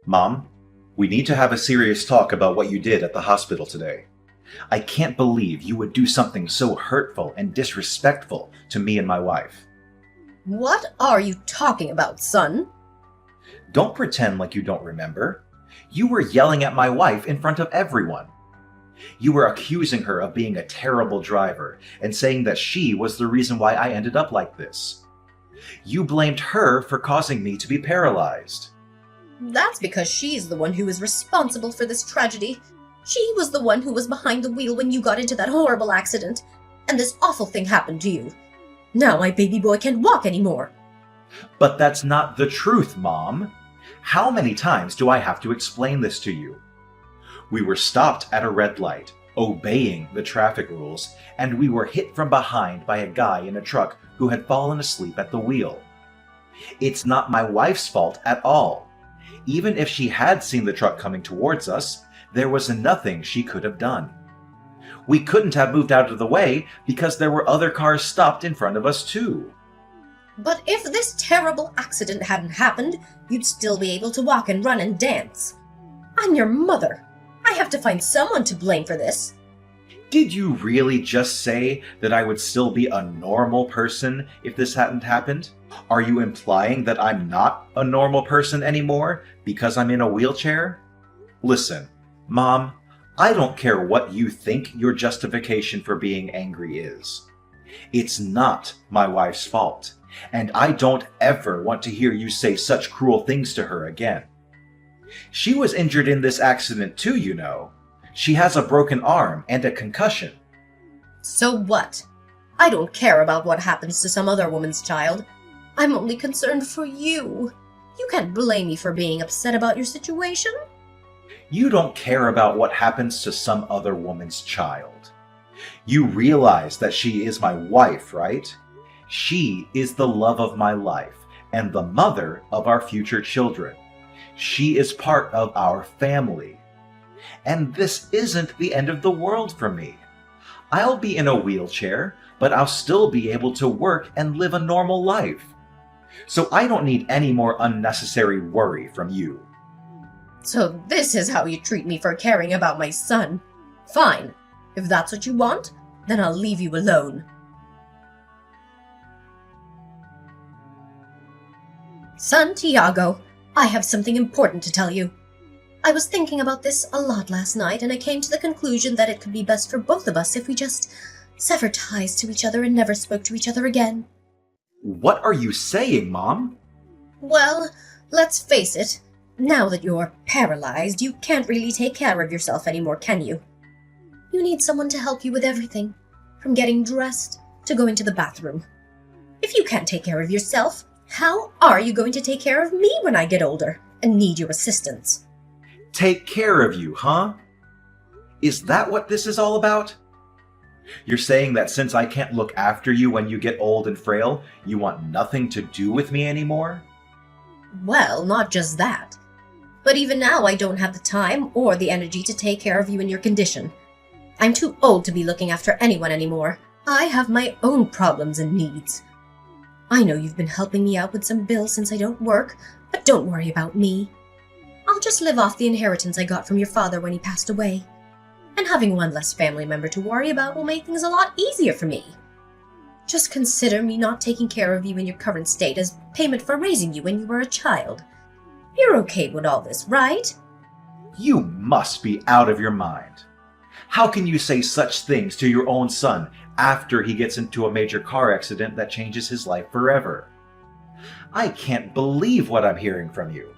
Mom, we need to have a serious talk about what you did at the hospital today. I can't believe you would do something so hurtful and disrespectful to me and my wife. What are you talking about, son? Don't pretend like you don't remember. You were yelling at my wife in front of everyone. You were accusing her of being a terrible driver and saying that she was the reason why I ended up like this. You blamed her for causing me to be paralyzed. That's because she's the one who is responsible for this tragedy. She was the one who was behind the wheel when you got into that horrible accident, and this awful thing happened to you. Now my baby boy can't walk anymore. But that's not the truth, Mom. How many times do I have to explain this to you? We were stopped at a red light, obeying the traffic rules, and we were hit from behind by a guy in a truck who had fallen asleep at the wheel. It's not my wife's fault at all. Even if she had seen the truck coming towards us, there was nothing she could have done. We couldn't have moved out of the way because there were other cars stopped in front of us too. But if this terrible accident hadn't happened, you'd still be able to walk and run and dance. I'm your mother. I have to find someone to blame for this. Did you really just say that I would still be a normal person if this hadn't happened? Are you implying that I'm not a normal person anymore because I'm in a wheelchair? Listen, Mom, I don't care what you think your justification for being angry is. It's not my wife's fault, and I don't ever want to hear you say such cruel things to her again. She was injured in this accident too, you know. She has a broken arm and a concussion. So what? I don't care about what happens to some other woman's child. I'm only concerned for you. You can't blame me for being upset about your situation. You don't care about what happens to some other woman's child. You realize that she is my wife, right? She is the love of my life and the mother of our future children. She is part of our family. And this isn't the end of the world for me. I'll be in a wheelchair, but I'll still be able to work and live a normal life. So I don't need any more unnecessary worry from you. So this is how you treat me for caring about my son. Fine. If that's what you want, then I'll leave you alone. Son Tiago, I have something important to tell you. I was thinking about this a lot last night, and I came to the conclusion that it could be best for both of us if we just severed ties to each other and never spoke to each other again. What are you saying, Mom? Well, let's face it. Now that you're paralyzed, you can't really take care of yourself anymore, can you? You need someone to help you with everything, from getting dressed to going to the bathroom. If you can't take care of yourself, how are you going to take care of me when I get older and need your assistance? Take care of you, huh? Is that what this is all about? You're saying that since I can't look after you when you get old and frail, you want nothing to do with me anymore? Well, not just that. But even now I don't have the time or the energy to take care of you in your condition. I'm too old to be looking after anyone anymore. I have my own problems and needs. I know you've been helping me out with some bills since I don't work, but don't worry about me. I'll just live off the inheritance I got from your father when he passed away. And having one less family member to worry about will make things a lot easier for me. Just consider me not taking care of you in your current state as payment for raising you when you were a child. You're okay with all this, right? You must be out of your mind. How can you say such things to your own son after he gets into a major car accident that changes his life forever? I can't believe what I'm hearing from you.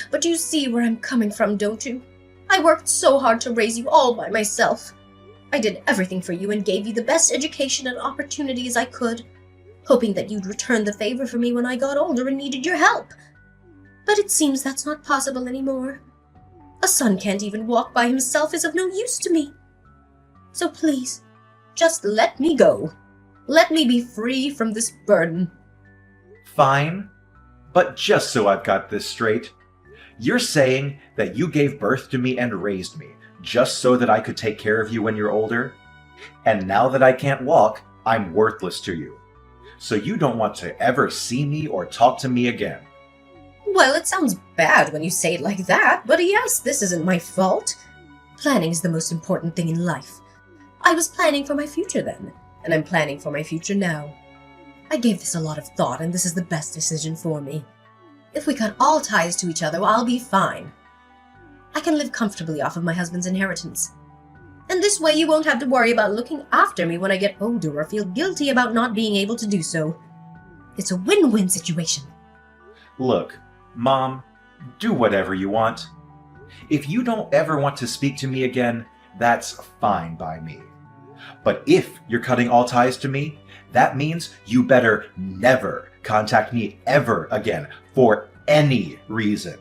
But you see where I'm coming from, don't you? I worked so hard to raise you all by myself. I did everything for you and gave you the best education and opportunities I could, hoping that you'd return the favor for me when I got older and needed your help. But it seems that's not possible anymore. A son can't even walk by himself is of no use to me. So please, just let me go. Let me be free from this burden. Fine, but just so I've got this straight, you're saying that you gave birth to me and raised me just so that I could take care of you when you're older? And now that I can't walk, I'm worthless to you. So you don't want to ever see me or talk to me again. Well, it sounds bad when you say it like that, but yes, this isn't my fault. Planning is the most important thing in life. I was planning for my future then, and I'm planning for my future now. I gave this a lot of thought, and this is the best decision for me. If we cut all ties to each other, I'll be fine. I can live comfortably off of my husband's inheritance. And this way you won't have to worry about looking after me when I get older or feel guilty about not being able to do so. It's a win-win situation. Look, Mom, do whatever you want. If you don't ever want to speak to me again, that's fine by me. But if you're cutting all ties to me, that means you better never contact me ever again for any reason.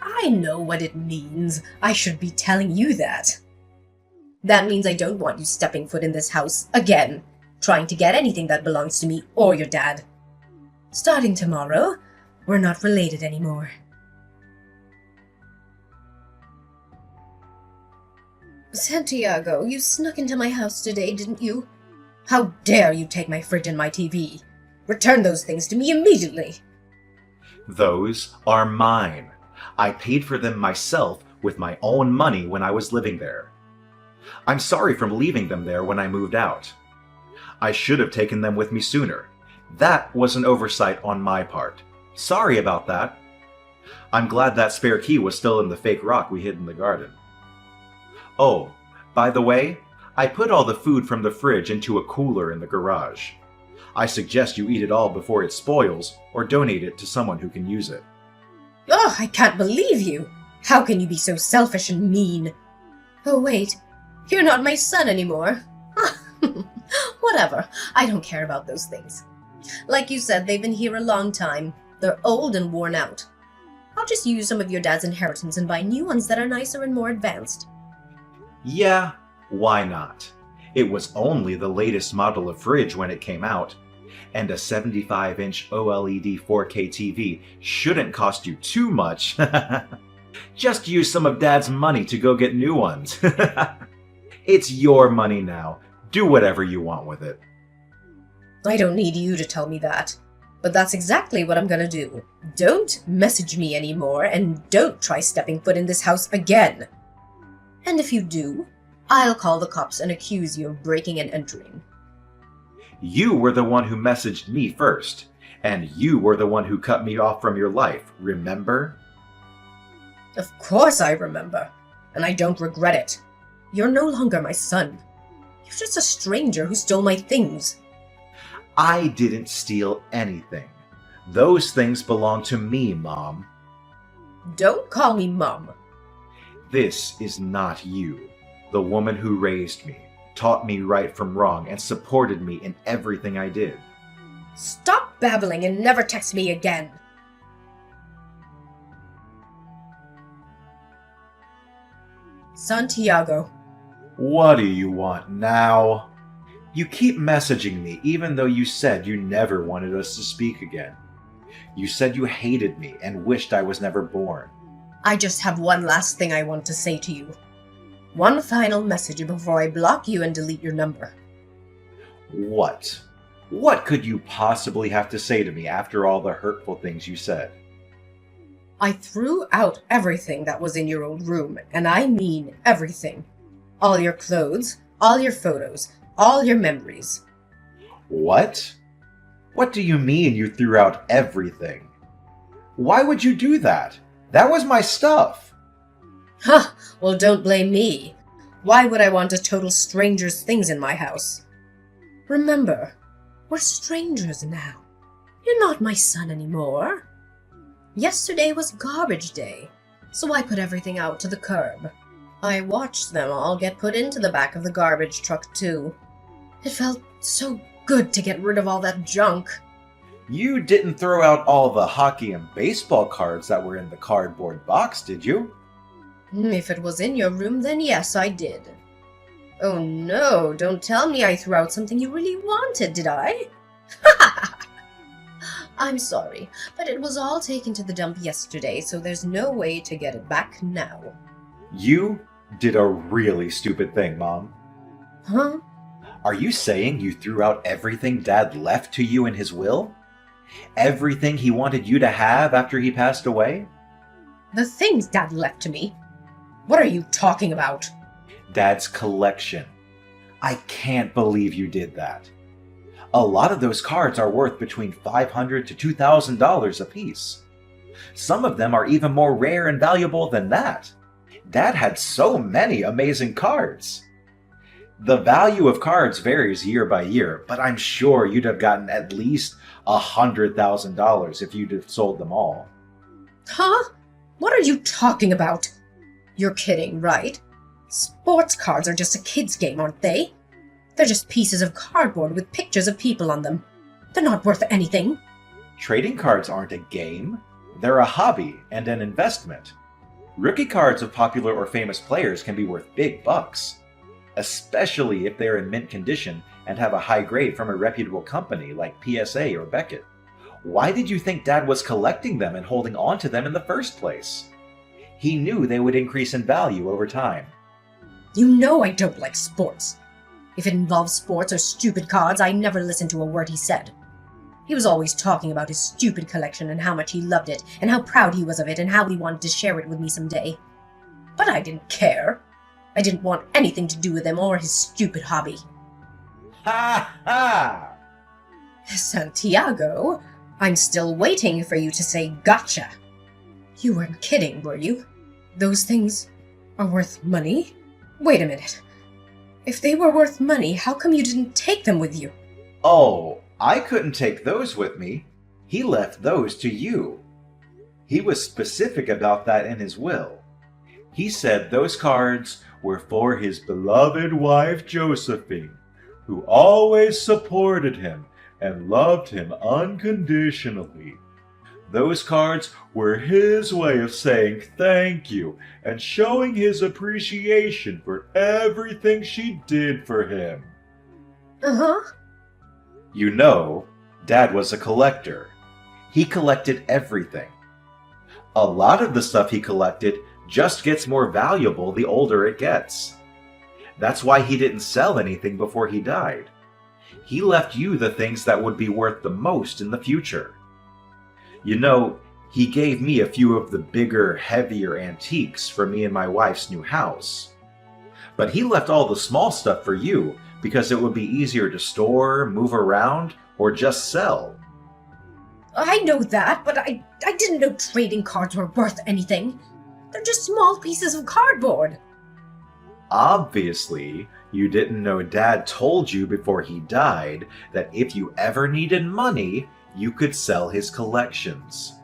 I know what it means. I should be telling you that. That means I don't want you stepping foot in this house again, trying to get anything that belongs to me or your dad. Starting tomorrow, we're not related anymore. Santiago, you snuck into my house today, didn't you? How dare you take my fridge and my TV? Return those things to me immediately. Those are mine. I paid for them myself with my own money when I was living there. I'm sorry for leaving them there when I moved out. I should have taken them with me sooner. That was an oversight on my part. Sorry about that. I'm glad that spare key was still in the fake rock we hid in the garden. Oh, by the way, I put all the food from the fridge into a cooler in the garage. I suggest you eat it all before it spoils or donate it to someone who can use it. Ugh, I can't believe you! How can you be so selfish and mean? Oh wait, you're not my son anymore. Whatever, I don't care about those things. Like you said, they've been here a long time. They're old and worn out. I'll just use some of your dad's inheritance and buy new ones that are nicer and more advanced. Yeah, why not? It was only the latest model of fridge when it came out, and a 75-inch OLED 4K TV shouldn't cost you too much. Just use some of Dad's money to go get new ones. It's your money now. Do whatever you want with it. I don't need you to tell me that. But that's exactly what I'm gonna do. Don't message me anymore, and don't try stepping foot in this house again. And if you do, I'll call the cops and accuse you of breaking and entering. You were the one who messaged me first, and you were the one who cut me off from your life, remember? Of course I remember, and I don't regret it. You're no longer my son. You're just a stranger who stole my things. I didn't steal anything. Those things belong to me, Mom. Don't call me Mom. This is not you, the woman who raised me, taught me right from wrong, and supported me in everything I did. Stop babbling and never text me again. Santiago. What do you want now? You keep messaging me even though you said you never wanted us to speak again. You said you hated me and wished I was never born. I just have one last thing I want to say to you. One final message before I block you and delete your number. What? What could you possibly have to say to me after all the hurtful things you said? I threw out everything that was in your old room, and I mean everything. All your clothes, all your photos, all your memories. What? What do you mean you threw out everything? Why would you do that? That was my stuff. Huh, well don't blame me. Why would I want a total stranger's things in my house? Remember, we're strangers now. You're not my son anymore. Yesterday was garbage day, so I put everything out to the curb. I watched them all get put into the back of the garbage truck too. It felt so good to get rid of all that junk. You didn't throw out all the hockey and baseball cards that were in the cardboard box, did you? If it was in your room, then yes, I did. Oh no, don't tell me I threw out something you really wanted, did I? I'm sorry, but it was all taken to the dump yesterday, so there's no way to get it back now. You did a really stupid thing, Mom. Huh? Are you saying you threw out everything Dad left to you in his will? Everything he wanted you to have after he passed away? The things Dad left to me? What are you talking about? Dad's collection. I can't believe you did that. A lot of those cards are worth between $500 to $2,000 apiece. Some of them are even more rare and valuable than that. Dad had so many amazing cards. The value of cards varies year by year, but I'm sure you'd have gotten at least $100,000 if you'd have sold them all. Huh? What are you talking about? You're kidding, right? Sports cards are just a kid's game, aren't they? They're just pieces of cardboard with pictures of people on them. They're not worth anything. Trading cards aren't a game. They're a hobby and an investment. Rookie cards of popular or famous players can be worth big bucks, especially if they're in mint condition and have a high grade from a reputable company like PSA or Beckett. Why did you think Dad was collecting them and holding on to them in the first place? He knew they would increase in value over time. You know I don't like sports. If it involves sports or stupid cards, I never listen to a word he said. He was always talking about his stupid collection and how much he loved it and how proud he was of it and how he wanted to share it with me someday. But I didn't care. I didn't want anything to do with him or his stupid hobby. Ha ha! Santiago, I'm still waiting for you to say gotcha. You weren't kidding, were you? Those things are worth money? Wait a minute. If they were worth money, how come you didn't take them with you? Oh, I couldn't take those with me. He left those to you. He was specific about that in his will. He said those cards were for his beloved wife Josephine, who always supported him and loved him unconditionally. Those cards were his way of saying thank you and showing his appreciation for everything she did for him. Uh-huh. You know, Dad was a collector. He collected everything. A lot of the stuff he collected just gets more valuable the older it gets. That's why he didn't sell anything before he died. He left you the things that would be worth the most in the future. You know, he gave me a few of the bigger, heavier antiques for me and my wife's new house. But he left all the small stuff for you because it would be easier to store, move around, or just sell. I know that, but I didn't know trading cards were worth anything. They're just small pieces of cardboard. Obviously, you didn't know Dad told you before he died that if you ever needed money, you could sell his collections.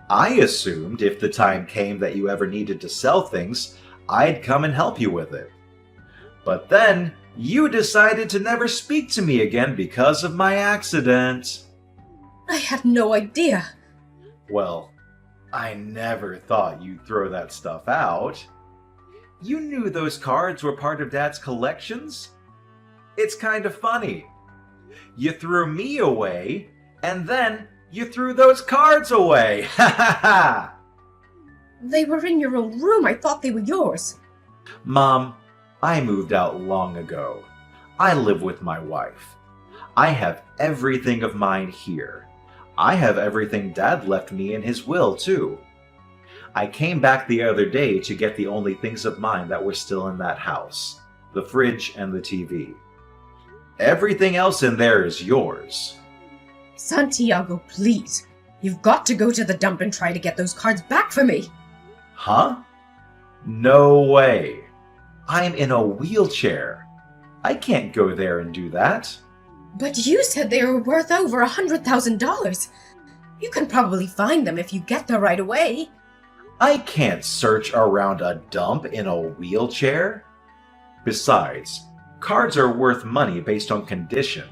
I assumed if the time came that you ever needed to sell things, I'd come and help you with it. But then, you decided to never speak to me again because of my accident. I had no idea. Well, I never thought you'd throw that stuff out. You knew those cards were part of Dad's collections? It's kind of funny. You threw me away, and then you threw those cards away. Ha ha ha! They were in your own room. I thought they were yours. Mom, I moved out long ago. I live with my wife. I have everything of mine here. I have everything Dad left me in his will, too. I came back the other day to get the only things of mine that were still in that house. The fridge and the TV. Everything else in there is yours. Santiago, please. You've got to go to the dump and try to get those cards back for me. Huh? No way. I'm in a wheelchair. I can't go there and do that. But you said they were worth over $100,000. You can probably find them if you get there right away. I can't search around a dump in a wheelchair. Besides, cards are worth money based on condition.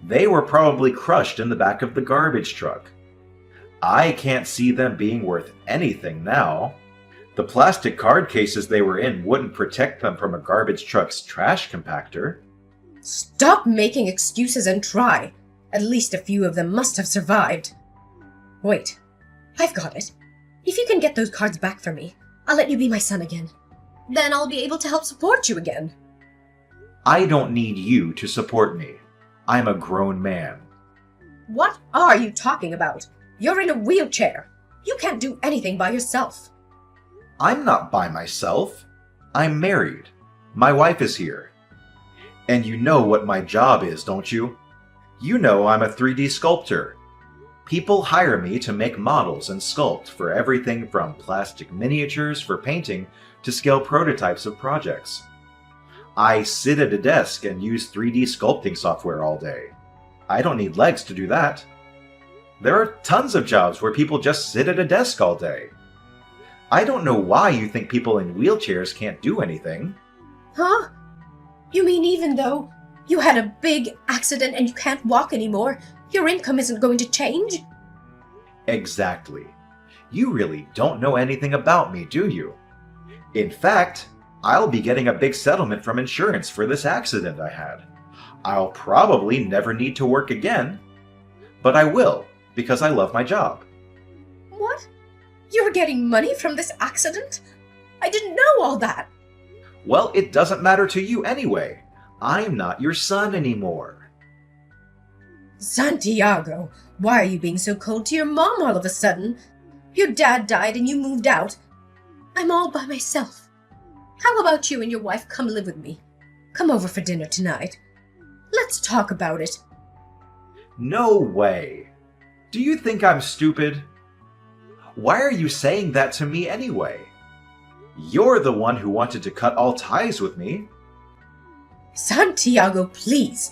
They were probably crushed in the back of the garbage truck. I can't see them being worth anything now. The plastic card cases they were in wouldn't protect them from a garbage truck's trash compactor. Stop making excuses and try. At least a few of them must have survived. Wait, I've got it. If you can get those cards back for me, I'll let you be my son again. Then I'll be able to help support you again. I don't need you to support me. I'm a grown man. What are you talking about? You're in a wheelchair. You can't do anything by yourself. I'm not by myself. I'm married. My wife is here. And you know what my job is, don't you? You know I'm a 3D sculptor. People hire me to make models and sculpt for everything from plastic miniatures for painting to scale prototypes of projects. I sit at a desk and use 3D sculpting software all day. I don't need legs to do that. There are tons of jobs where people just sit at a desk all day. I don't know why you think people in wheelchairs can't do anything. Huh? You mean even though you had a big accident and you can't walk anymore, your income isn't going to change? Exactly. You really don't know anything about me, do you? In fact, I'll be getting a big settlement from insurance for this accident I had. I'll probably never need to work again, but I will because I love my job. What? You're getting money from this accident? I didn't know all that. Well, it doesn't matter to you anyway. I'm not your son anymore. Santiago, why are you being so cold to your mom all of a sudden? Your dad died and you moved out. I'm all by myself. How about you and your wife come live with me? Come over for dinner tonight. Let's talk about it. No way. Do you think I'm stupid? Why are you saying that to me anyway? You're the one who wanted to cut all ties with me. Santiago, please.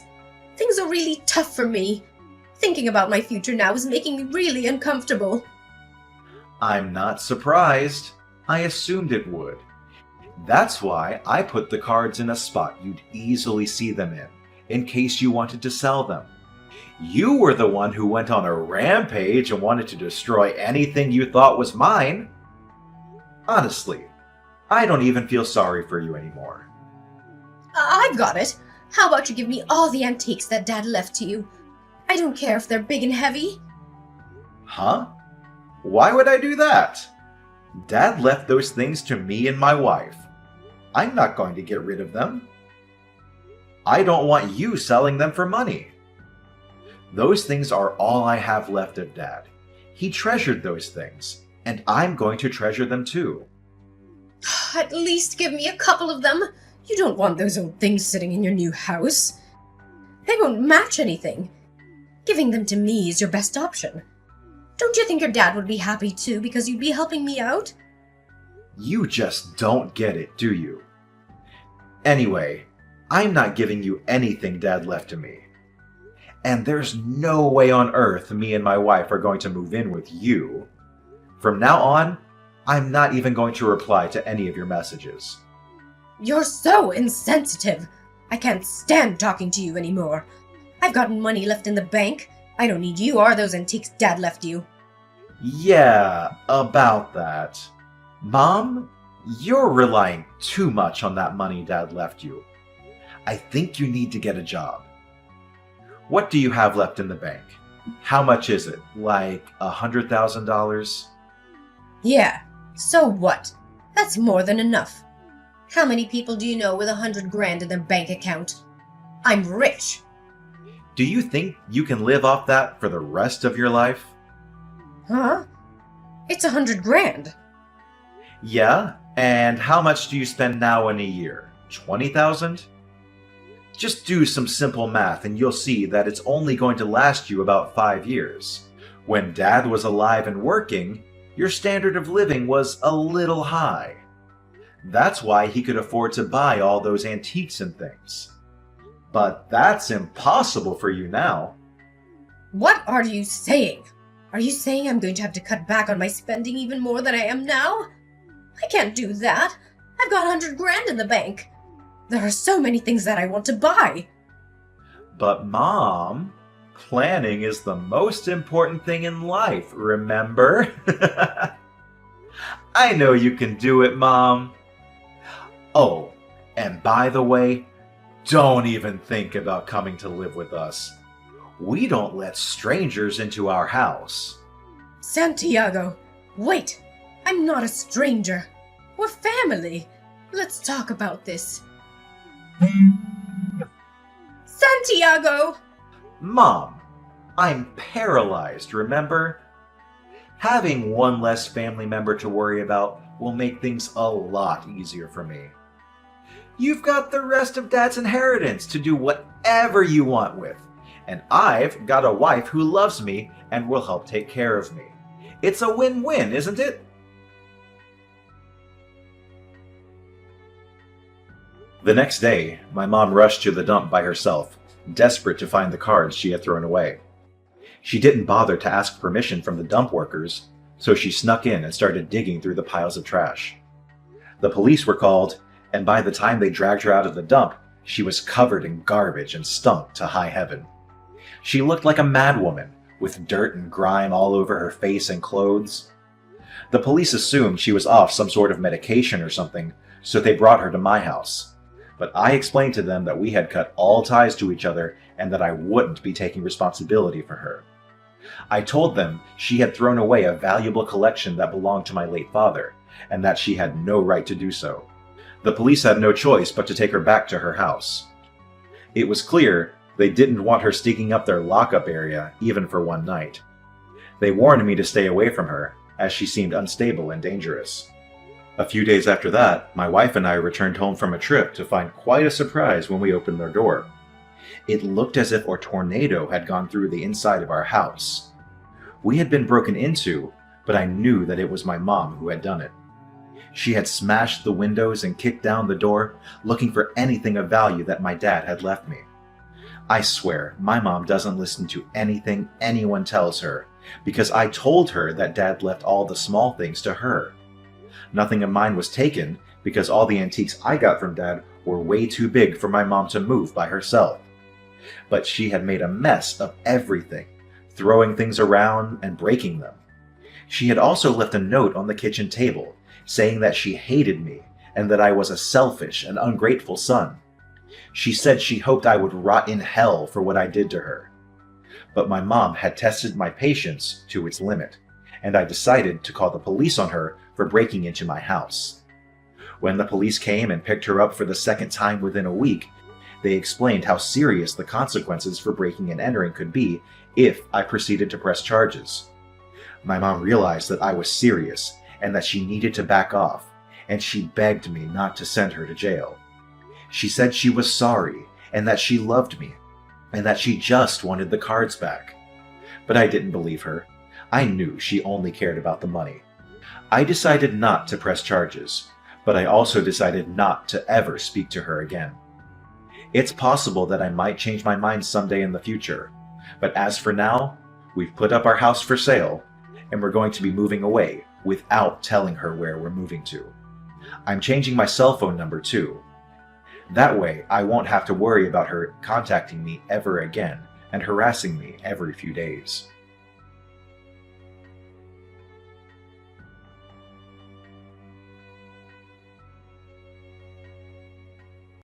Things are really tough for me. Thinking about my future now is making me really uncomfortable. I'm not surprised. I assumed it would. That's why I put the cards in a spot you'd easily see them in case you wanted to sell them. You were the one who went on a rampage and wanted to destroy anything you thought was mine. Honestly, I don't even feel sorry for you anymore. I've got it. How about you give me all the antiques that Dad left to you? I don't care if they're big and heavy. Huh? Why would I do that? Dad left those things to me and my wife. I'm not going to get rid of them. I don't want you selling them for money. Those things are all I have left of Dad. He treasured those things, and I'm going to treasure them too. At least give me a couple of them. You don't want those old things sitting in your new house. They won't match anything. Giving them to me is your best option. Don't you think your dad would be happy too because you'd be helping me out? You just don't get it, do you? Anyway, I'm not giving you anything Dad left to me. And there's no way on earth me and my wife are going to move in with you. From now on, I'm not even going to reply to any of your messages. You're so insensitive. I can't stand talking to you anymore. I've got money left in the bank. I don't need you or those antiques Dad left you. Yeah, about that. Mom, you're relying too much on that money Dad left you. I think you need to get a job. What do you have left in the bank? How much is it? Like $100,000? Yeah, so what? That's more than enough. How many people do you know with $100,000 in their bank account? I'm rich. Do you think you can live off that for the rest of your life? Huh? It's $100,000. Yeah, and how much do you spend now in a year? 20,000? Just do some simple math and you'll see that it's only going to last you about 5 years. When Dad was alive and working, your standard of living was a little high. That's why he could afford to buy all those antiques and things. But that's impossible for you now. What are you saying? Are you saying I'm going to have to cut back on my spending even more than I am now? I can't do that. I've got $100,000 in the bank. There are so many things that I want to buy. But Mom, planning is the most important thing in life, remember? I know you can do it, Mom. Oh, and by the way, don't even think about coming to live with us. We don't let strangers into our house. Santiago, wait. I'm not a stranger. We're family. Let's talk about this. Santiago! Mom, I'm paralyzed, remember? Having one less family member to worry about will make things a lot easier for me. You've got the rest of Dad's inheritance to do whatever you want with, and I've got a wife who loves me and will help take care of me. It's a win-win, isn't it? The next day, my mom rushed to the dump by herself, desperate to find the cards she had thrown away. She didn't bother to ask permission from the dump workers, so she snuck in and started digging through the piles of trash. The police were called, and by the time they dragged her out of the dump, she was covered in garbage and stunk to high heaven. She looked like a madwoman, with dirt and grime all over her face and clothes. The police assumed she was off some sort of medication or something, so they brought her to my house. But I explained to them that we had cut all ties to each other and that I wouldn't be taking responsibility for her. I told them she had thrown away a valuable collection that belonged to my late father, and that she had no right to do so. The police had no choice but to take her back to her house. It was clear they didn't want her sneaking up their lockup area, even for one night. They warned me to stay away from her, as she seemed unstable and dangerous. A few days after that, my wife and I returned home from a trip to find quite a surprise when we opened their door. It looked as if a tornado had gone through the inside of our house. We had been broken into, but I knew that it was my mom who had done it. She had smashed the windows and kicked down the door, looking for anything of value that my dad had left me. I swear, my mom doesn't listen to anything anyone tells her, because I told her that Dad left all the small things to her. Nothing of mine was taken, because all the antiques I got from Dad were way too big for my mom to move by herself. But she had made a mess of everything, throwing things around and breaking them. She had also left a note on the kitchen table, saying that she hated me and that I was a selfish and ungrateful son. She said she hoped I would rot in hell for what I did to her. But my mom had tested my patience to its limit, and I decided to call the police on her for breaking into my house. When the police came and picked her up for the second time within a week, they explained how serious the consequences for breaking and entering could be if I proceeded to press charges. My mom realized that I was serious and that she needed to back off, and she begged me not to send her to jail. She said she was sorry and that she loved me, and that she just wanted the cards back. But I didn't believe her. I knew she only cared about the money. I decided not to press charges, but I also decided not to ever speak to her again. It's possible that I might change my mind someday in the future, but as for now, we've put up our house for sale, and we're going to be moving away without telling her where we're moving to. I'm changing my cell phone number too. That way, I won't have to worry about her contacting me ever again and harassing me every few days.